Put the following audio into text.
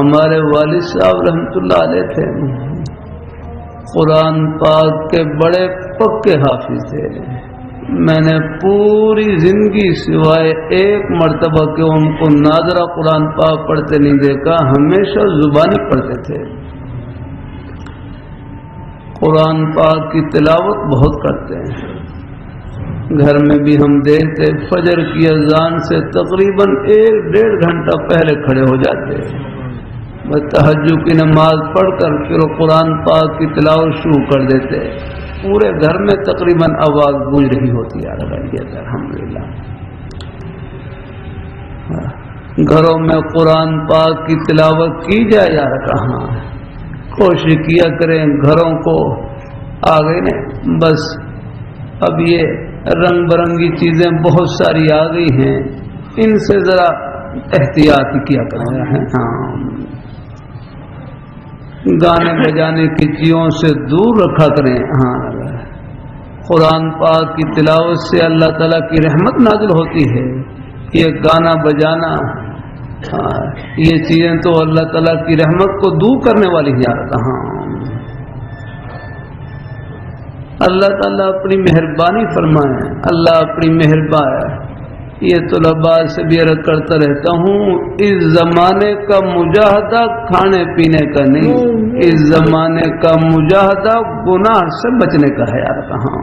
ہمارے والد صاحب رحمۃ اللہ علیہ تھے، قرآن پاک کے بڑے پکے حافظ تھے۔ میں نے پوری زندگی سوائے ایک مرتبہ کہ ان کو ناظرہ قرآن پاک پڑھتے نہیں دیکھا، ہمیشہ زبانی پڑھتے تھے۔ قرآن پاک کی تلاوت بہت کرتے ہیں۔ گھر میں بھی ہم دیکھتے فجر کی اذان سے تقریباً 1-1.5 گھنٹہ پہلے کھڑے ہو جاتے، بس تہجد کی نماز پڑھ کر پھر وہ قرآن پاک کی تلاوت شروع کر دیتے۔ پورے گھر میں تقریباً آواز گونج رہی ہوتی ہے الحمدللہ۔ گھروں میں قرآن پاک کی تلاوت کی جائے یار، کہاں کوشش کیا کریں گھروں کو آگے نہیں، بس اب یہ رنگ برنگی چیزیں بہت ساری آ گئی ہیں، ان سے ذرا احتیاط کیا کریں۔ ہاں، گانے بجانے کی چیزوں سے دور رکھا کریں۔ ہاں، قرآن پاک کی تلاوت سے اللہ تعالیٰ کی رحمت نازل ہوتی ہے۔ یہ گانا بجانا، یہ چیزیں تو اللہ تعالیٰ کی رحمت کو دور کرنے والی ہیں۔ ہاں، اللہ تعالیٰ اپنی مہربانی فرمائے، اللہ اپنی مہربان ہے۔ یہ طلباء سے بھی عرض کرتا رہتا ہوں، اس زمانے کا مجاہدہ کھانے پینے کا نہیں، اس زمانے کا مجاہدہ گناہ سے بچنے کا ہے یار۔ کہاں